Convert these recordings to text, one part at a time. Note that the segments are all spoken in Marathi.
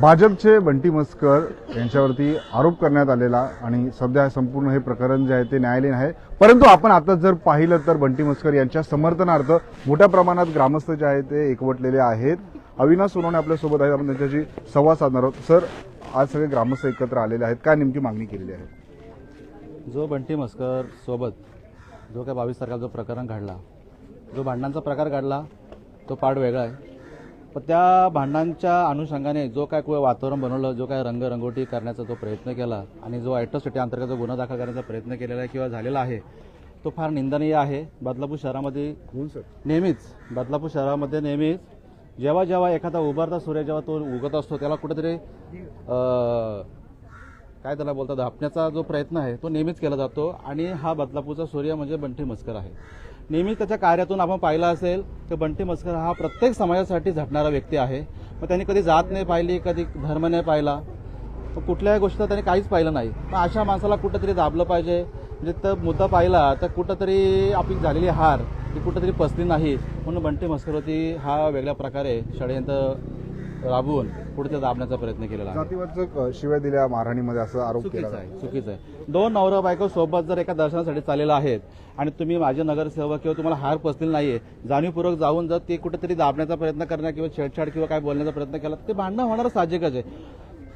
भाजपचे बंटी मस्कर यांच्यावरती आरोप करण्यात आलेला आणि सध्या संपूर्ण हे प्रकरण जे आहे ते न्यायालयीन आहे। परंतु आपण आता जर पाहिलं तर बंटी मस्कर यांच्या समर्थनार्थ मोठ्या प्रमाणात ग्रामस्थ जे आहेत ते एकवटलेले आहेत। अविनाश सोनवणे आपल्यासोबत आहेत, आपण त्यांच्याशी संवाद साधणार आहोत। सर, आज सगळे ग्रामस्थ एकत्र आलेले आहेत, काय नेमकी मागणी केलेली आहे? जो बंटी मस्कर सोबत जो काय 22 तारखेला जो प्रकरण घडला, जो भांडणांचा प्रकार घडला तो पार्ट वेगळा आहे। पण त्या भांडणांच्या अनुषंगाने जो काय वातावरण बनवलं, जो काय रंगरंगोटी करण्याचा जो प्रयत्न केला आणि जो ॲट्रॉसिटी अंतर्गत जो गुन्हा दाखल करण्याचा प्रयत्न केलेला आहे किंवा झालेला आहे तो फार निंदनीय आहे। बदलापूर शहरामध्ये नेहमीच जेव्हा जेव्हा एखादा उभारता सूर्य जेव्हा तो उगत असतो त्याला कुठेतरी काय त्याला बोलतात धापण्याचा जो प्रयत्न आहे तो नेहमीच केला जातो आणि हा बदलापूरचा सूर्य म्हणजे बंटी मस्कर आहे। नेहमी त्याच्या कार्यातून आपण पाहिलं असेल की बंटी मस्कर हा प्रत्येक समाजासाठी झटणारा व्यक्ती आहे। मग त्यांनी कधी जात नाही पाहिली, कधी धर्म नाही पाहिला, कुठल्याही गोष्टीला त्यांनी काहीच पाहिलं नाही। पण अशा माणसाला कुठंतरी दाबलं पाहिजे, म्हणजे तर मुद्दा पाहिला तर कुठंतरी आपली झालेली हार ती कुठंतरी पसली नाही, म्हणून बंटी मस्करवरती हा वेगळ्या प्रकारे षडयंत्र राबवून पुढे दाबण्याचा प्रयत्न केलेला आहे। जातीवाचक शिवाय दिल्या मारहाणीमध्ये असा आरोप केला आहे। चुकीचं आहे। दोन नवरा बायको सोबत जर एका दर्शनासाठी चाललेला आहेत आणि तुम्ही माझे नगरसेवक किंवा तुम्हाला हार पसलेला नाहीये, जाणीवपूर्वक जाऊन जर ते कुठेतरी दाबण्याचा प्रयत्न करण्या किंवा छेडछाड किंवा काय बोलण्याचा प्रयत्न केला ते भांडणं होणारं साहजिकच आहे।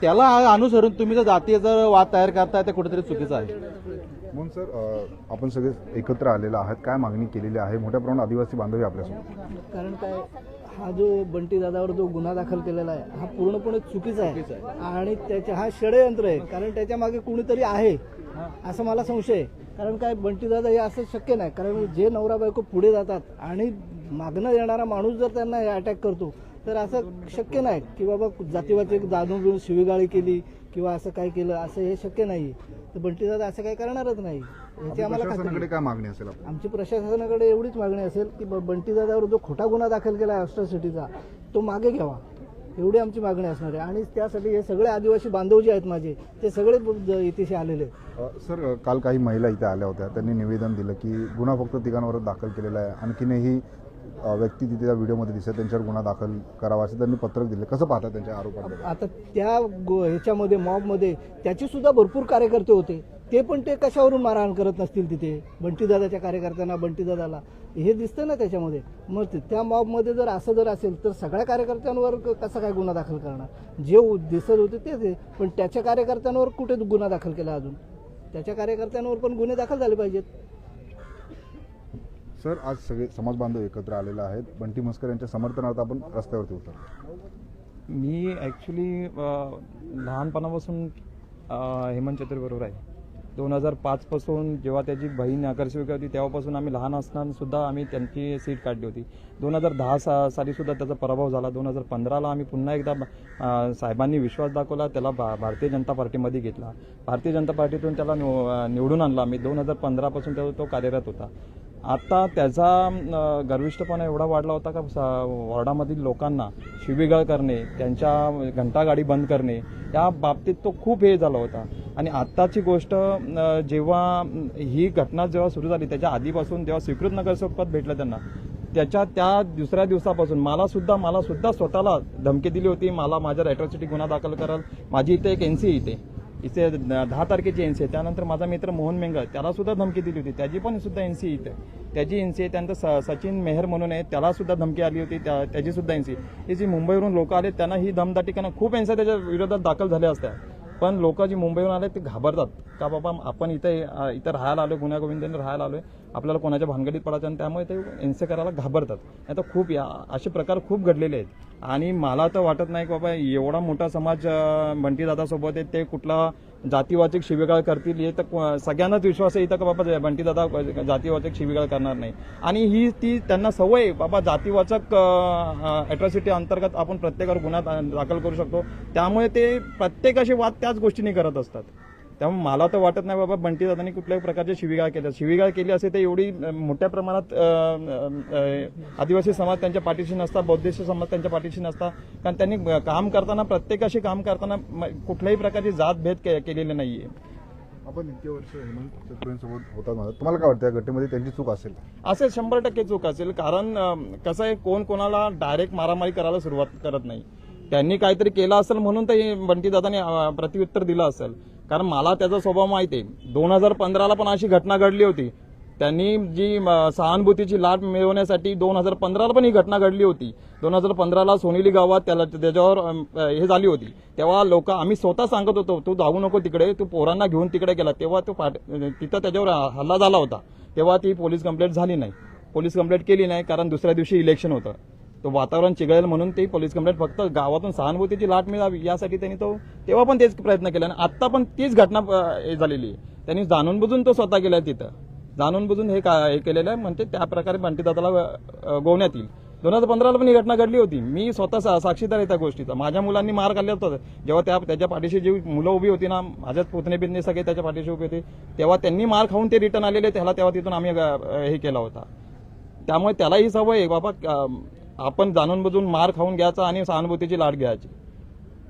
त्याला अनुसरून तुम्ही जर जातीय जर वाद तयार करताय ते कुठेतरी चुकीचं आहे। म्हणून सर, आपण सगळे एकत्र आलेले आहात, काय मागणी केलेली आहे? मोठ्या प्रमाणात आदिवासी बांधव आपल्यासोबत। कारण काय, हा जो बंटी दादावर जो गुन्हा दाखल केलेला आहे हा पूर्णपणे चुकीचा आहे आणि त्याच्या हा षडयंत्र आहे। कारण त्याच्या मागे कुणीतरी आहे असं मला संशय आहे। कारण काय, बंटी दादा हे असं शक्य नाही, कारण जे नवरा बायको पुढे जातात आणि मागणं येणारा माणूस जर त्यांना अटॅक करतो तर असं शक्य नाही की बाबा जातीवाचक जाणून घेऊन शिवीगाळी केली किंवा असं काय केलं, असं हे शक्य नाही। तर बंटी दादा असं काही करणारच नाही याची आम्हाला प्रशासनाकडे काय मागणी असेल? आमची प्रशासनाकडे एवढीच मागणी असेल की बंटी दादावर जो खोटा गुन्हा दाखल केला आहे ॲट्रॉसिटीचा तो मागे घ्यावा, एवढी आमची मागणी असणार आहे। आणि त्यासाठी हे सगळे आदिवासी बांधव जे आहेत माझे ते सगळे इथे आलेले आहेत। सर, काल काही महिला इथे आल्या होत्या, त्यांनी निवेदन दिलं की गुन्हा फक्त तिघांवरच दाखल केलेला आहे, आणखीनही व्यक्ती तिथे त्या व्हिडिओमध्ये दिसत त्यांच्यावर गुन्हा दाखल करावा असं त्यांनी पत्रक दिलं। कसं पाहता त्यांच्या आरोपांना? आता त्या ह्याच्यामध्ये मॉबमध्ये त्याचे सुद्धा भरपूर कार्यकर्ते होते, ते पण ते कशावरून मारहाण करत नसतील तिथे बंटीदादाच्या कार्यकर्त्यांना, बंटीदादाला हे दिसतं ना त्याच्यामध्ये। मग त्या मॉबमध्ये जर असं जर असेल तर सगळ्या कार्यकर्त्यांवर कसा काय गुन्हा दाखल करणार? जे दिसत होते तेच, पण त्याच्या कार्यकर्त्यांवर कुठे गुन्हा दाखल केला? अजून त्याच्या कार्यकर्त्यांवर पण गुन्हे दाखल झाले पाहिजेत। सर, आज सगळे समाज बांधव एकत्र आलेले आहेत, बंटी मस्कर यांच्या समर्थनार्थ आपण रस्त्यावरती उतरलो। मी ॲक्च्युली लहानपणापासून हेमंत छत्री बरोबर आहे। 2005 पासून जेव्हा त्याची बहीण नगरसेविका होती तेव्हापासून आम्ही लहान असताना सुद्धा आम्ही त्यांची सीट काढली होती। 2010 साली सुद्धा त्याचा पराभव झाला। 2015ला आम्ही पुन्हा एकदा साहेबांनी विश्वास दाखवला, त्याला भारतीय जनता पार्टीमध्ये घेतला। भारतीय जनता पार्टीतून त्याला निवडून आणला आम्ही। 2015 पासून तो कार्यरत होता। आता त्याचा गर्विष्ठपणा एवढा वाढला होता का वॉर्डामधील लोकांना शिवीगाळ करणे, त्यांच्या घंटागाडी बंद करणे या बाबतीत तो खूप हे झाला होता। आणि आत्ताची गोष्ट, जेव्हा ही घटना जेव्हा सुरू झाली त्याच्या आधीपासून जेव्हा स्वीकृत नगरसेवकपद भेटलं त्यांना, त्या दुसऱ्या दिवसापासून मला सुद्धा स्वतःला धमकी दिली होती, मला माझ्या ॲट्रॉसिटी गुन्हा दाखल कराल। माझी इथे एक NC इथे 10 तारखेची NC आहे। त्यानंतर माझा मित्र मोहन मेंगळ त्याला सुद्धा धमकी दिली होती, त्याची पण सुद्धा NC इथे, त्याची NC आहे। त्यानंतर सचिन मेहर म्हणून आहे, त्याला सुद्धा धमकी आली होती, त्याची सुद्धा NC। हे जी मुंबईवरून लोक आले त्यांना ही दमदाटी करणं खूप NC त्याच्या विरोधात दाखल झाल्या असत्या, पण लोक जी मुंबईवरून आले ते घाबरतात का बाबा आपण इथे राहायला आलो, गुन्हा गोविंदाने राहायला आलोय, आपल्याला कोणाच्या भानगडीत पडायचं, आणि त्यामुळे ते NC करायला घाबरतात। आता खूप असे प्रकार खूप घडलेले आहेत आणि मला तर वाटत नाही की बाबा एवढा मोठा समाज बंटी दादासोबत आहे ते कुठला जातीवाचक शिवीगाळ करतील, हे तर सगळ्यांनाच विश्वास आहे इथं का बाबा बंटी दादा जातीवाचक शिवीगाळ करणार नाही। आणि ती त्यांना सवय बाबा जातीवाचक ॲट्रॉसिटी अंतर्गत आपण प्रत्येकावर गुन्हा दाखल करू शकतो, त्यामुळे ते प्रत्येकाशी वाद त्याच गोष्टींनी करत असतात। त्यामुळे मला तर वाटत नाही बाबा बंटी दादांनी कुठल्याही प्रकारचे शिवीगाळ केली असे तर एवढी मोठ्या प्रमाणात आदिवासी समाज त्यांच्या पाठीशी नसता, बौद्धिक समाज त्यांच्या पाठीशी नसता, कारण त्यांनी काम करताना प्रत्येकाशी काम करताना कुठल्याही प्रकारची जातभेद केलेले नाहीये। आपण इतके वर्ष हेमंत छत्रेंसोबत होता, तुम्हाला काय वाटतं या घटनेमध्ये त्यांची चूक असेल? 100% चूक असेल, कारण कसं आहे, कोण कोणाला डायरेक्ट मारामारी करायला सुरुवात करत नाही। त्यांनी काहीतरी केलं असेल म्हणून ते बंटीदादांनी प्रत्युत्तर दिलं असेल. कारण मला त्याचा स्वभाव माहिती आहे. 2015ला पण अशी घटना घडली होती. त्यांनी जी सहानुभूतीची लाट मिळवण्यासाठी 2015ला पण ही घटना घडली होती. 2015ला सोनेली गावात त्याच्यावर हे झाली होती. तेव्हा लोक आम्ही स्वतः सांगत होतो तू जाऊ नको तिकडे, तू पोरांना घेऊन तिकडे गेला. तेव्हा तो तिथं त्याच्यावर हल्ला झाला होता. तेव्हा ती पोलीस कंप्लेंट झाली नाही. पोलीस कंप्लेंट केली नाही कारण दुसऱ्या दिवशी इलेक्शन होतं. तो वातावरण चिघळेल म्हणून ती पोलीस कंप्लेंट फक्त गावातून सहानुभूतीची लाट मिळावी यासाठी त्यांनी तेव्हा पण तेच प्रयत्न केला आणि आता पण तीच घटना झालेली आहे. त्यांनी जाणून बुजून तो स्वतः गेलाय तिथं, जाणून बुजून हे केलेलं आहे. म्हणजे त्या प्रकारे बंटीदादाला गोवण्यात येईल. 2015ला पण ही घटना घडली होती. मी स्वतः साक्षीदार आहे त्या गोष्टीचा. माझ्या मुलांनी मार खाल्ला होता. जेव्हा त्याच्या पाठीशी जी मुलं उभी होती ना, माझ्याच पुतणे बितणे सगळे त्याच्या पाठीशी उभे होते, तेव्हा त्यांनी मार खाऊन ते रिटर्न आलेले. त्याला तेव्हा तिथून आम्ही हे केला होता. त्यामुळे त्याला ही सवय आहे बाबा, आपण जाणून बुजून मार खाऊन घ्यायचा आणि सहानुभूतीची लाट घ्यायची.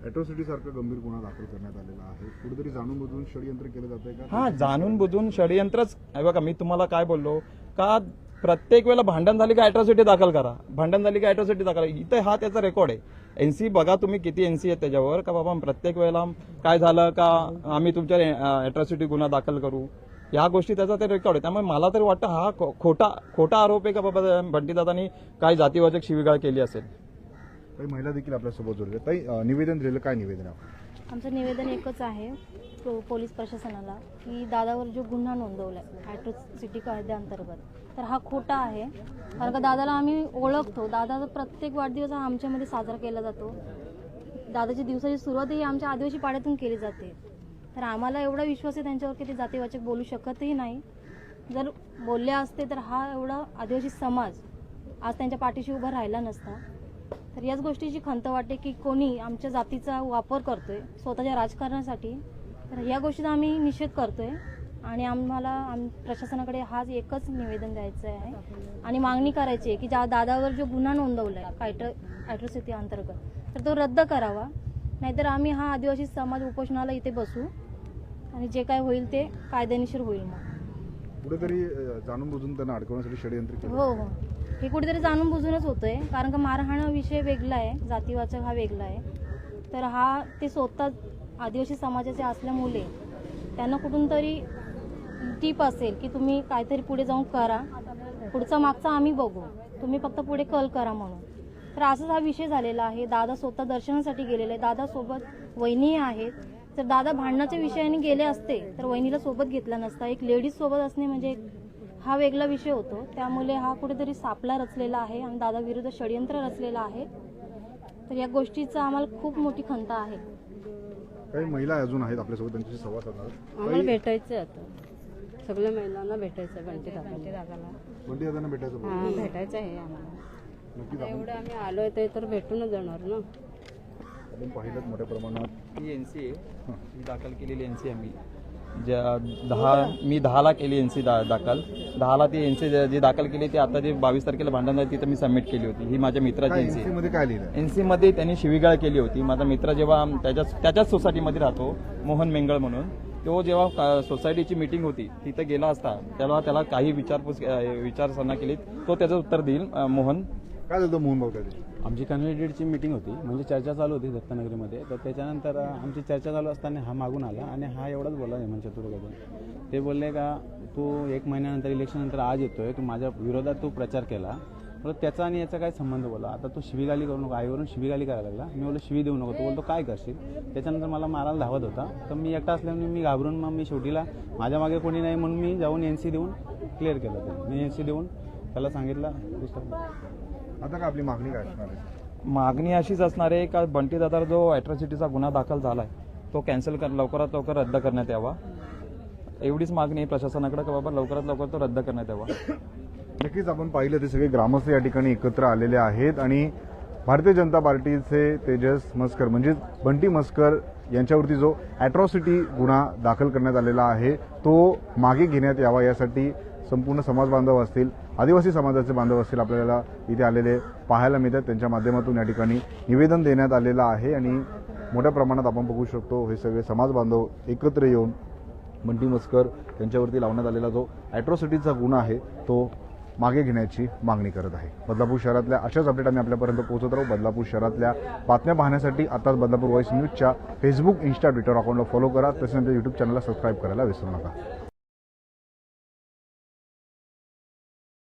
अॅट्रॉसिटी सारखा गंभीर गुन्हा दाखल करण्यात आलेला आहे. कुठेतरी जाणून बुजून षडयंत्र केलं जातंय का? हा, जाणून बुजून षडयंत्रच आहे. बघा मी तुम्हाला काय बोललो का, प्रत्येक वेळेला भांडण झाली का अॅट्रॉसिटी दाखल करा, भांडण झाली का अॅट्रॉसिटी दाखल. इथं हा त्याचा रेकॉर्ड आहे. एनसी बघा तुम्ही किती एनसी आहे त्याच्यावर, का बाबा प्रत्येक वेळेला काय झालं का आम्ही तुमच्या अॅट्रॉसिटी गुन्हा दाखल करू, या गोष्टी त्याचा ते रेकॉर्ड आहे. त्यामुळे मला तरी वाटतं हा खोटा आरोप आहे का बाबा बंटीदादांनी काय जातीवाचक शिवीगाळ केली असेल. काही महिला देखील आपल्यासोबत जोडले. ताई, निवेदन दिलेलं, काय निवेदन आहे? आमचं निवेदन एकच आहे पोलीस प्रशासनाला की दादावर जो गुन्हा नोंदवलाय अॅट्रॉसिटी कायद्याअंतर्गत, तर हा खोटा आहे. कारण का दादाला आम्ही ओळखतो. दादाचा प्रत्येक वाढदिवस हा आमच्यामध्ये साजरा केला जातो. दादाच्या दिवसाची सुरुवात ही आमच्या आदिवासी पाड्यातून केली जाते. तर आम्हाला एवढा विश्वास आहे त्यांच्यावर की ते जातीवाचक बोलू शकतही नाही. जर बोलले असते तर हा एवढा आदिवासी समाज आज त्यांच्या पाठीशी उभा राहिला नसता. तर याच गोष्टीची खंत वाटते की कोणी आमच्या जातीचा वापर करतोय स्वतःच्या राजकारणासाठी. तर या गोष्टीचा आम्ही निषेध करतोय आणि आम्हाला प्रशासनाकडे हाच एकच निवेदन द्यायचं आहे आणि मागणी करायची आहे की ज्या दादावर जो गुन्हा नोंदवलाय अॅट्रॉसिटी अंतर्गत तर तो रद्द करावा. नाहीतर आम्ही हा आदिवासी समाज उपोषणाला इथे बसू आणि जे काय होईल ते कायदेशीर होईल. मग कुठेतरी जाणून बुजून त्यांना अडकवण्यासाठी षडयंत्र केलं. हो, हे कुठेतरी जाणून बुजूनच होतंय. कारण का मारहाण विषय वेगळा आहे, जातीवाचक हा वेगळा आहे. तर हा ते स्वतः आदिवासी समाजाचे असल्यामुळे त्यांना कुठून तरी टीप असेल की तुम्ही काहीतरी पुढे जाऊन करा, पुढचा मागचा आम्ही बघू, तुम्ही फक्त पुढे कल करा म्हणून. तर असाच हा विषय झालेला आहे. दादा स्वतः दर्शनासाठी गेलेले आहे. दादा सोबत वहिनी आहेत. तर दादा भांडणाच्या विषयाने गेले असते तर वहिनीला सोबत घेतला नसता. एक लेडीज सोबत असणे म्हणजे हा वेगळा विषय होतो. त्यामुळे हा कुठेतरी सापळा रचलेला आहे आणि दादा विरुद्ध षडयंत्र रचलेला आहे. तर या गोष्टीचा आम्हाला खूप मोठी खंत आहे. काही महिला अजून आहेत आपल्यासोबत, त्यांच्याशी संवाद साधणार. आम्हाला भेटायचं आता सगळ्या महिलांना भेटायचं बंटीदादाला भेटायचं. हां, भेटायचं आहे आम्हाला. नक्कीच आता एवढं आम्ही आलोय तर भेटूनच जाणार ना. आपण पाहिलं मोठ्या प्रमाणात ही एनसी आहे, ही दाखल केलेली एनसी आहे. मी 10ला केली एनसी दाखल. 10ला ती एनसी जी दाखल केली ती आता जी 22 तारखेला भांडण झाली तिथं मी सबमिट केली होती. ही माझ्या मित्राची एनसी आहे. मध्ये काय लिहिलं? एनसी मध्ये त्यांनी शिवीगाळ केली होती. माझा मित्र जेव्हा त्याच्याच सोसायटीमध्ये राहतो, मोहन मेंगळ म्हणून, तो जेव्हा सोसायटीची मीटिंग होती तिथं गेला असता तेव्हा त्याला काही विचारसरणा केली. तो त्याचं उत्तर देईल. मोहन, काय झालं मोहन भाऊ? काय आमची कॅन्डिडेटची मीटिंग होती, म्हणजे चर्चा चालू होती दत्तनगरीमध्ये. तर त्याच्यानंतर आमची चर्चा चालू असताना हा मागून आला आणि हा एवढाच बोलला हेमंत चतुर्वेदी. ते बोलले का तू 1 महिन्यानंतर इलेक्शननंतर आज येतोय, तू माझ्या विरोधात तू प्रचार केला. तर त्याचा आणि याचा काय संबंध बोला. आता तू शिवीगाली करू नको, आईवरून शिवीगाली करायला लागला. मी बोललो शिवी देऊ नको. तो बोलतो काय करशील. त्याच्यानंतर मला मारायला धावत होता. तर मी एकटा असल्यामुळे मी घाबरून मग मी शेवटीला माझ्या मागे कोणी नाही म्हणून मी जाऊन एनसी देऊन क्लिअर केलं. ते मी एनसी देऊन त्याला सांगितलं. आता का आपली मागणी काय असणार आहे? मागणी अशीच असणार आहे का बंटीदादावर जो अॅट्रॉसिटीचा गुन्हा दाखल झाला आहे तो कॅन्सल लवकरात लवकर रद्द करण्यात यावा. एवढीच मागणी आहे प्रशासनाकडे का बाबा लवकरात लवकर तो रद्द करण्यात यावा. नक्कीच आपण पाहिलं ते सगळे ग्रामस्थ या ठिकाणी एकत्र आलेले आहेत आणि भारतीय जनता पार्टीचे तेजस मस्कर म्हणजेच बंटी मस्कर यांच्यावरती जो अॅट्रॉसिटी गुन्हा दाखल करण्यात आलेला आहे तो मागे घेण्यात यावा यासाठी संपूर्ण समाज बांधव असतील, आदिवासी समाजाचे बांधव असतील, आपल्याला इथे आलेले पाहायला मिळतात. त्यांच्या माध्यमातून या ठिकाणी निवेदन देण्यात आलेलं आहे आणि मोठ्या प्रमाणात आपण बघू शकतो हे सगळे समाज बांधव एकत्र येऊन बंटी मस्कर यांच्यावरती लावण्यात आलेला जो अॅट्रॉसिटीचा गुन्हा आहे तो मागे घेण्याची मागणी करत आहे. बदलापूर शहरातल्या अशाच अपडेट आम्ही आपल्यापर्यंत पोहोचत राहू. बदलापूर शहरातल्या बातम्या पाहण्यासाठी आताच बदलापूर व्हॉइस न्यूजच्या फेसबुक, इन्स्टा, ट्विटर अकाउंटला फॉलो करा. तसेच आमच्या यूट्यूब चॅनलला सबस्क्राईब करायला विसरू नका.